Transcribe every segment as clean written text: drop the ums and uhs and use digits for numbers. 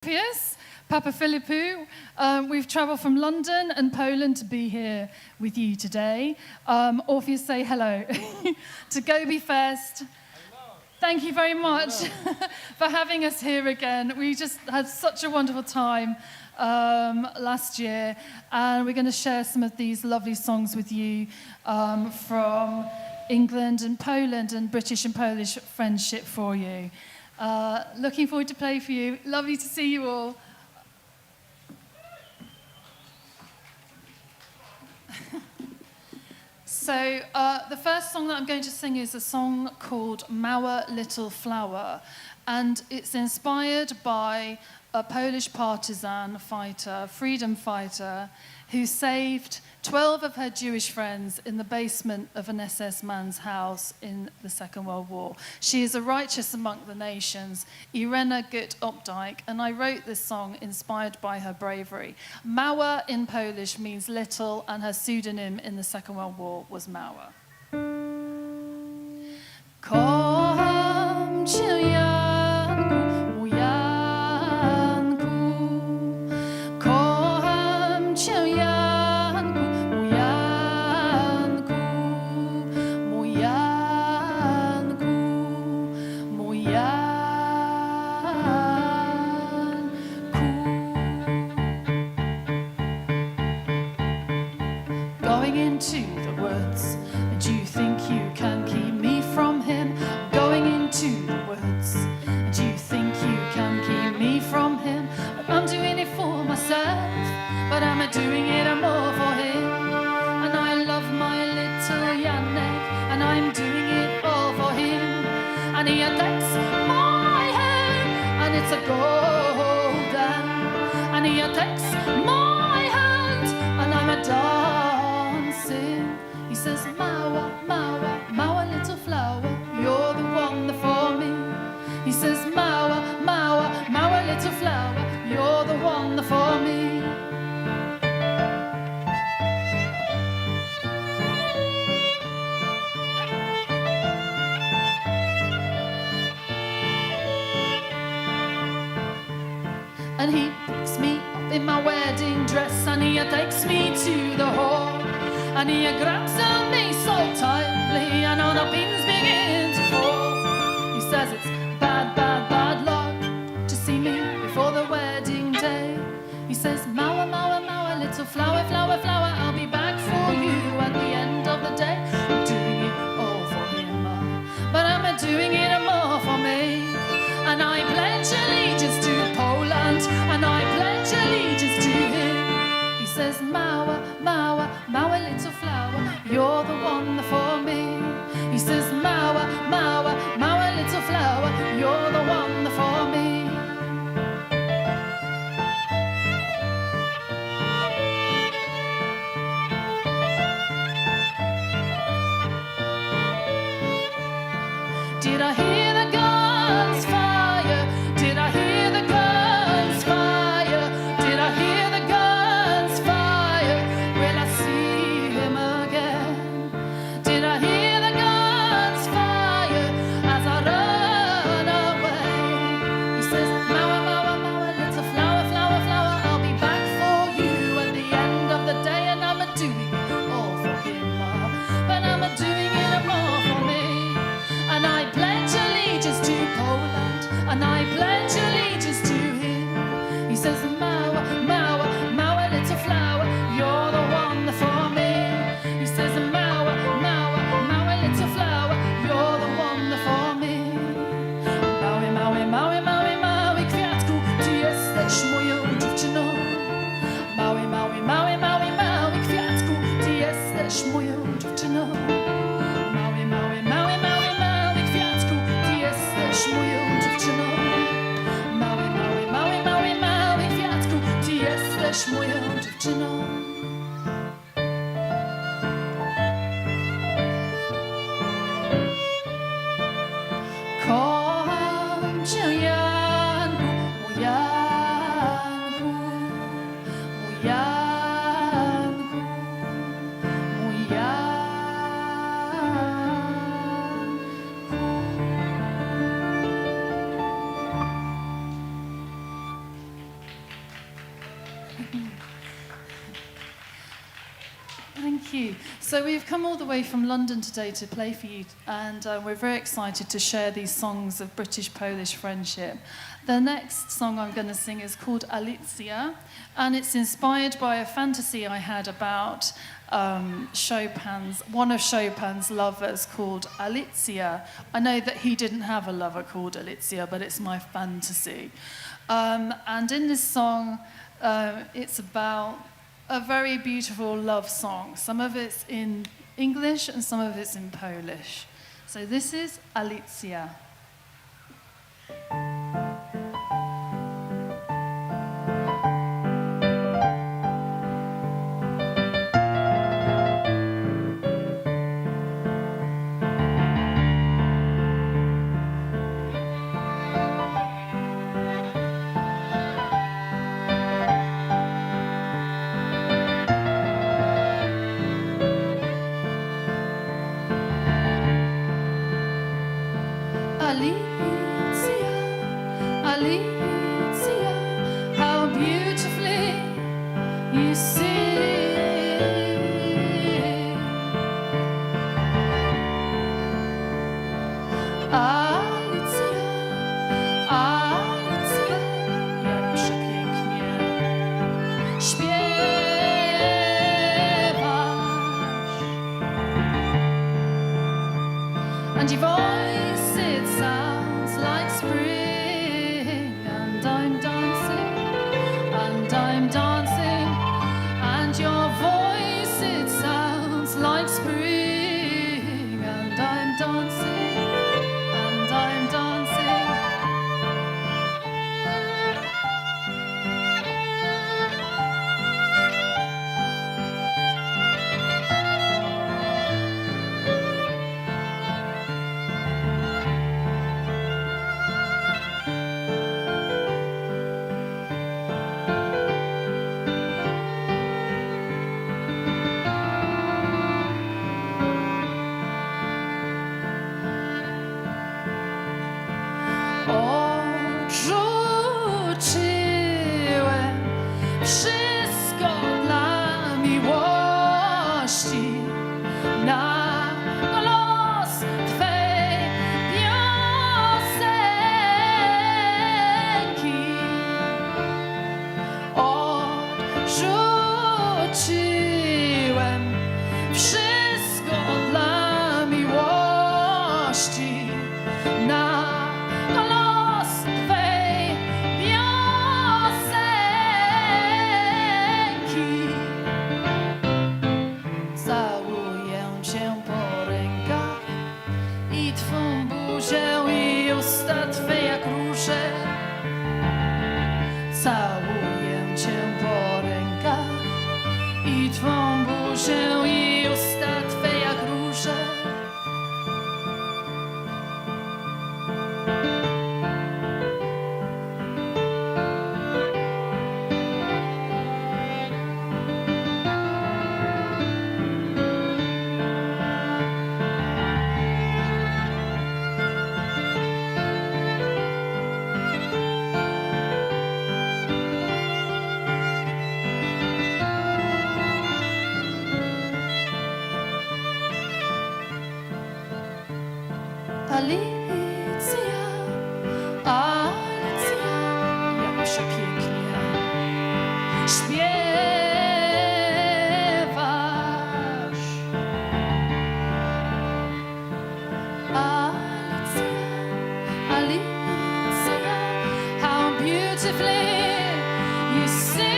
Orpheus, Papa Philippou. We've travelled from London and Poland to be here with you today. Orpheus, say hello to Gobefest. Thank you very much for having us here again. We just had such a wonderful time last year, and we're going to share some of these lovely songs with you from England and Poland and British and Polish friendship for you. Looking forward to play for you. Lovely to see you all. So the first song that I'm going to sing is a song called Małe Little Flower, and it's inspired by a Polish partisan fighter, freedom fighter, who saved 12 of her Jewish friends in the basement of an SS man's house in the Second World War. She is a righteous among the nations, Irena Gut Opdyke, and I wrote this song inspired by her bravery. Małe in Polish means little, and her pseudonym in the Second World War was Małe. Kocham cię, Janku, mój Janku. Kocham cię, Janku, mój Janku. Mój Janku, mój Janku. Going into the woods, and you think you can keep me from him? Going into the woods, and you think you can keep me from him? But I'm doing it for myself, but I'm doing it more for him. And I love my little Janek, and I'm doing it all for him. And he takes my hand, and it's a golden. And he takes my hand, and I'm a dancing. He says, Małe, Małe, Małe little flower, you're the one for me. He says, Małe, Małe, Małe little flower, you're the one for me. And he picks me up in my wedding dress, and he takes me to the hall. And he grabs on me so tightly, and all the pins begin to fall. He says it's bad, bad, bad luck to see me before the wedding day. He says, Małe, Małe, Małe, little flower, flower, flower, I'll be back for you at the end of the day. I'm doing it all for him, but I'm doing it more for me. And I pledge allegiance to Poland, and I pledge allegiance to him. He says, Małe, Małe, Małe little flower, you're the one for me. He says, Małe, Małe, Małe little flower, you're the one for me. Did I hear the guns fire? Did I hear the guns fire? Did I hear the guns fire? Will I see him again? Did I hear the guns fire as I run away? He says, Małe, Małe, Małe, little flower, flower, flower, I'll be back for you at the end of the day. And I'm doing it all for him, but I'm doing it more for me. And I pledge allegiance to Poland, and I pledge allegiance to him. He says, Małe, Małe, Małe little flower, you're the one for me. He says, Małe, Małe, Małe little flower, you're the one for me. Mały, mały, mały, mały, mały kwiatku, ty jesteś moją dziewczyną. Mały, mały, mały, mały, mały kwiatku, ty jesteś moją dziewczyną. Mały, mały, mały, mały, mały kwiatku, ty jesteś moją dziewczyną. Mały, mały, mały, mały, mały kwiatku, ty jesteś moją dziewczyną. Kocham cię, Janku, mój Janku, mój Janku, mój Janku. Thank you. So we've come all the way from London today to play for you, and we're very excited to share these songs of British-Polish friendship. The next song I'm going to sing is called Alicia, and it's inspired by a fantasy I had about one of Chopin's lovers called Alicia. I know that he didn't have a lover called Alicia, but it's my fantasy. And in this song, it's about a very beautiful love song. Some of it's in English and some of it's in Polish. So this is Alicia. Alicia, how beautifully you sing. Alicja, Alicja, jak przepięknie śpiewasz. And your voice, it sounds like spring, and I'm dancing, and your voice, it sounds like spring, and I'm dancing, and I'm dancing. Odrzuciłem wszystko dla miłości na los Twej piosenki. Odrzuciłem wszystko dla miłości na los Twej piosenki. Całuję Cię po rękach i Twą buzię i usta Twe jak róże. Całuję Cię po rękach i Twą buzię i usta Twe jak róże. Alicja, Alicja, jak przepięknie śpiewasz. Alicja, Alicja, how beautifully you sing.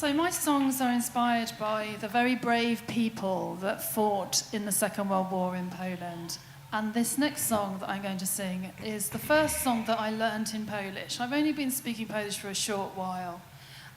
So my songs are inspired by the very brave people that fought in the Second World War in Poland. And this next song that I'm going to sing is the first song that I learned in Polish. I've only been speaking Polish for a short while.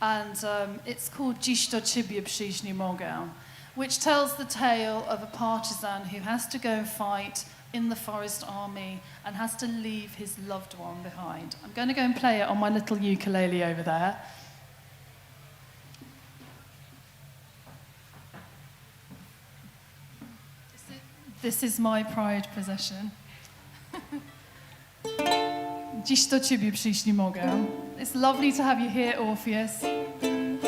And it's called Dziś do ciebie przyjść nie mogę, which tells the tale of a partisan who has to go and fight in the forest army and has to leave his loved one behind. I'm going to go and play it on my little ukulele over there. This is my pride possession. Dziś do ciebie przyjść nie mogę. It's lovely to have you here, Orpheus. Lovely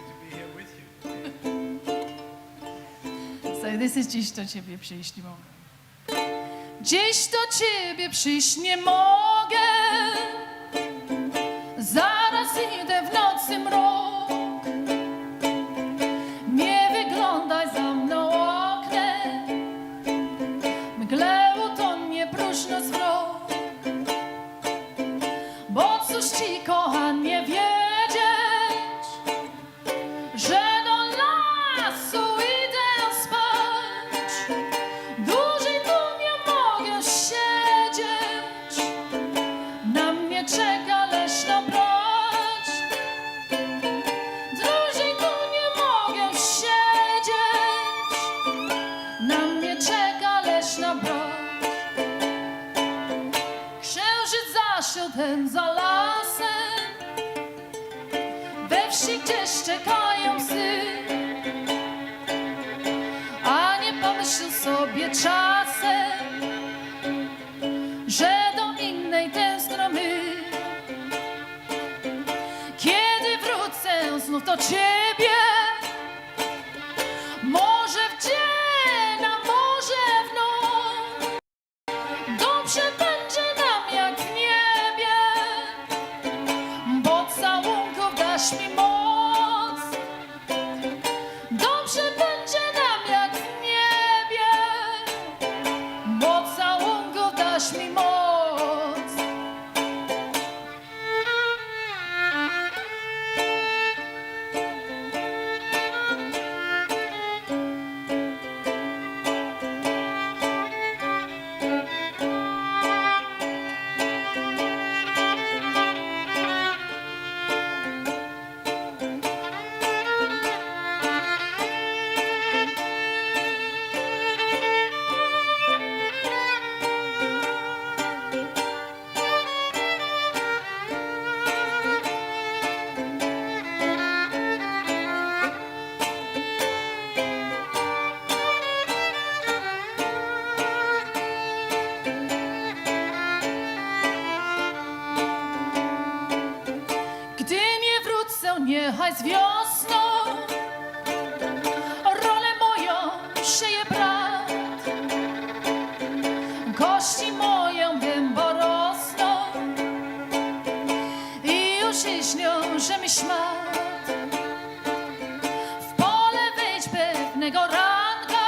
to be here with you. So this is dziś do ciebie przyjść nie mogę. Dziś do ciebie przyjść nie mogę. Zaraz idę w nocy mrok. Nie wyglądaj za mną oknem. Mgle utonie próżno zwrok. Bo cóż ci, kochanie, wiedzieć, że do lasu idę spać. Dłużej tu nie mogę siedzieć. Na mnie czeka leśna broć. Dłużej tu nie mogę siedzieć. Na mnie czeka leśna broć. Księżyc zasiadł za lasem, we wsi gdzieś czekają psy, a nie pomyśl sobie czasem, że do innej tęskno my. Kiedy wrócę znów do ciebie, może w dzień, a może w noc, dobrze będzie nam jak w niebie, bo całunków dasz mi moc. Dobrze będzie nam jak w niebie, bo całunków dasz mi moc. Gdy nie wrócę, niechaj z wiosną rolę moją szyje brat. Kości moje dęba rosną i już i śnią, że mi szmat. W pole wejdź pewnego ranka,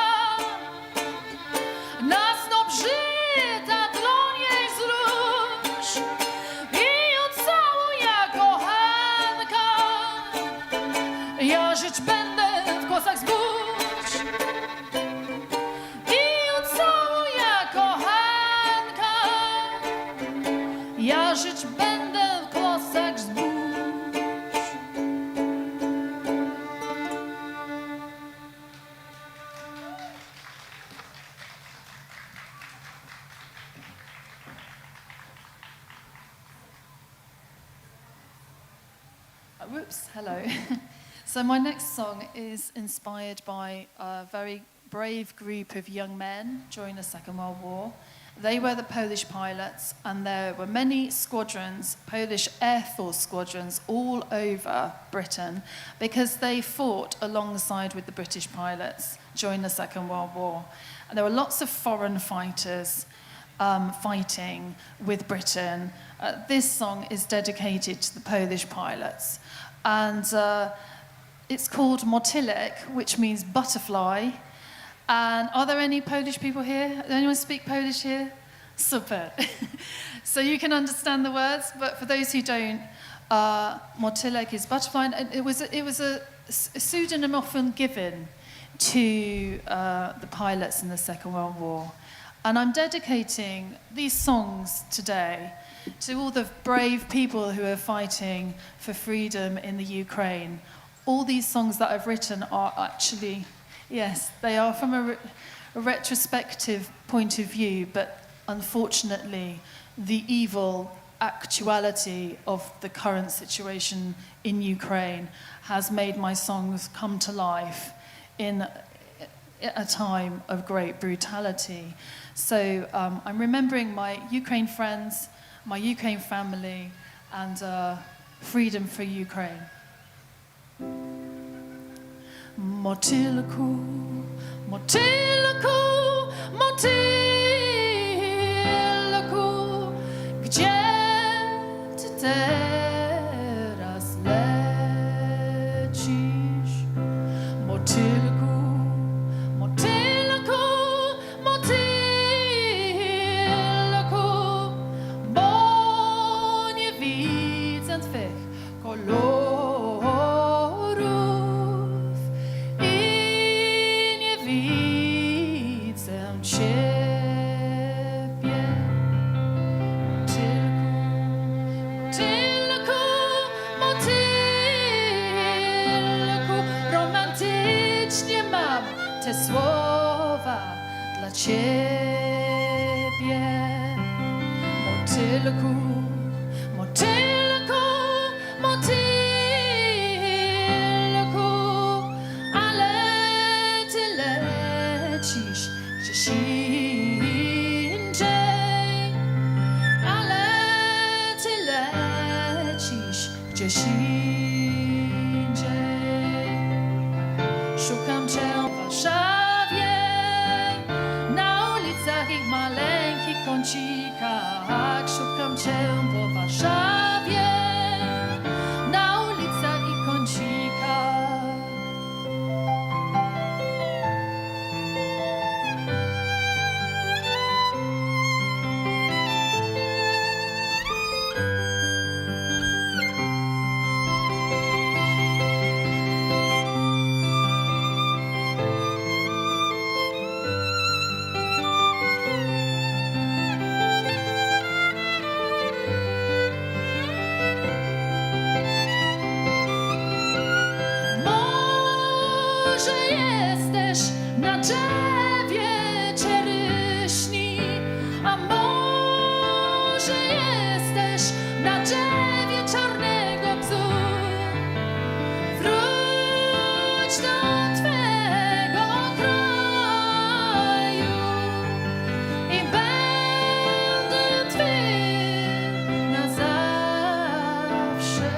na znów żyta dłoń jej zrusz i ucałuj jak kochanka. Ja żyć będę w kłosach zbóż i ucałuj jak kochanka. Ja żyć będę w kłosach zbóż. Whoops, hello. So my next song is inspired by a very brave group of young men during the Second World War. They were the Polish pilots, and there were many squadrons, Polish Air Force squadrons, all over Britain, because they fought alongside with the British pilots during the Second World War. And there were lots of foreign fighters fighting with Britain. This song is dedicated to the Polish pilots. And it's called Motilic, which means butterfly. And are there any Polish people here? Does anyone speak Polish here? Super. So you can understand the words, but for those who don't, Motilic is butterfly. And it was a pseudonym often given to the pilots in the Second World War. And I'm dedicating these songs today to all the brave people who are fighting for freedom in the Ukraine. All these songs that I've written are actually, yes, they are from a retrospective point of view, but unfortunately, the evil actuality of the current situation in Ukraine has made my songs come to life in a time of great brutality. So I'm remembering my Ukraine friends, my Ukraine family, and freedom for Ukraine. Motiliku, Motiliku, Motiliku, gdzie ty teraz lecisz? Motiliku, Motiliku, Motiliku, bo nie widzę twych kolorów i nie widzę ciebie. Motylku, motylku, romantycznie mam te słowa dla ciebie. Motylku, motylku, motylku, ale ty lecisz gdzieś indziej, ale ty lecisz gdzieś indziej. Szukam cię w Warszawie, na ulicach i maleńkich kącikach. Szukam cię po Warszawie, na ulicach i kącikach. Może jesteś na drzewie czereśni, a może jesteś na drzewie czarnego bzu. Wróć do twego kraju i będę twym na zawsze.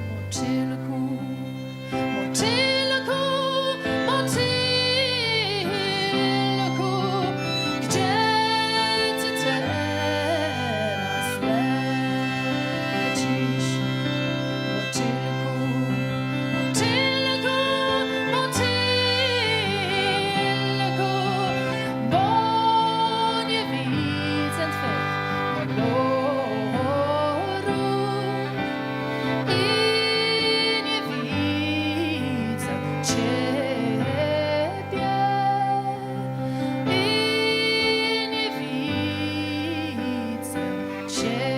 Motylku, motylku, motylku, gdzie ty teraz lecisz? Motylku, motylku, motylku, bo nie widzę twych kolorów i nie widzę ciebie, i nie widzę ciebie.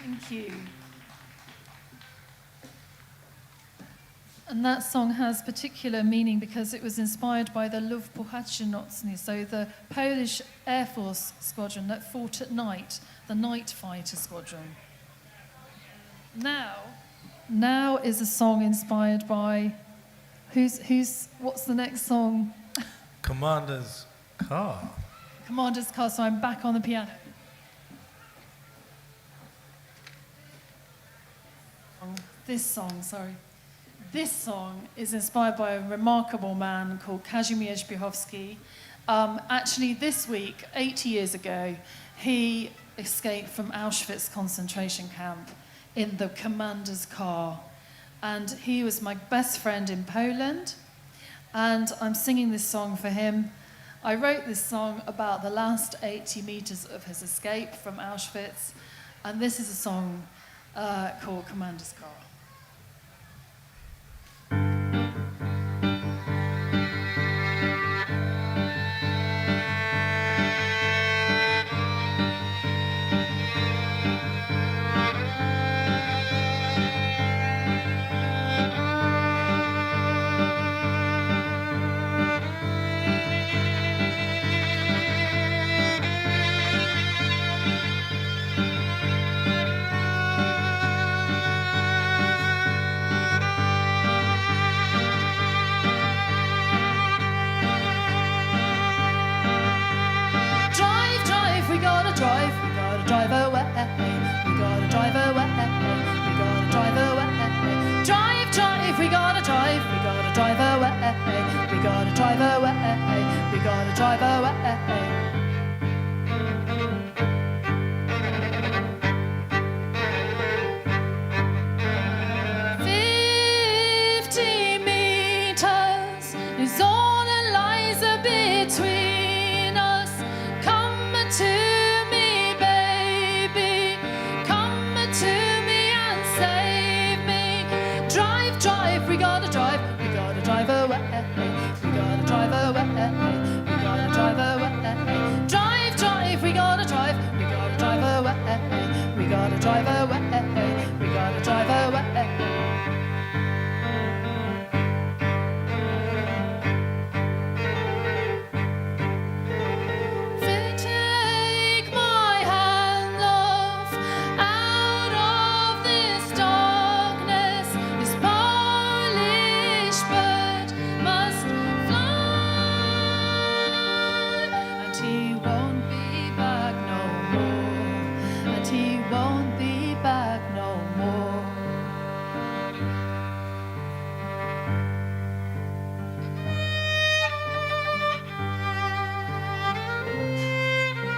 Thank you. And that song has particular meaning because it was inspired by the Luftwaffe Nocny, so the Polish Air Force squadron that fought at night, the night fighter squadron. Now is a song inspired by what's the next song? Commander's Carr. Commander's Carr, so I'm back on the piano. This song is inspired by a remarkable man called Kazimierz Biechowski. Actually, this week, 80 years ago, he escaped from Auschwitz concentration camp in the commander's car. And he was my best friend in Poland. And I'm singing this song for him. I wrote this song about the last 80 meters of his escape from Auschwitz. And this is a song called Commander's Car. Drive away, we gotta drive away, we gotta drive away. Drive, drive, we gotta drive away, we gotta drive away, we gotta drive away. 50 meters is all that lies between us. Come to we gotta drive away,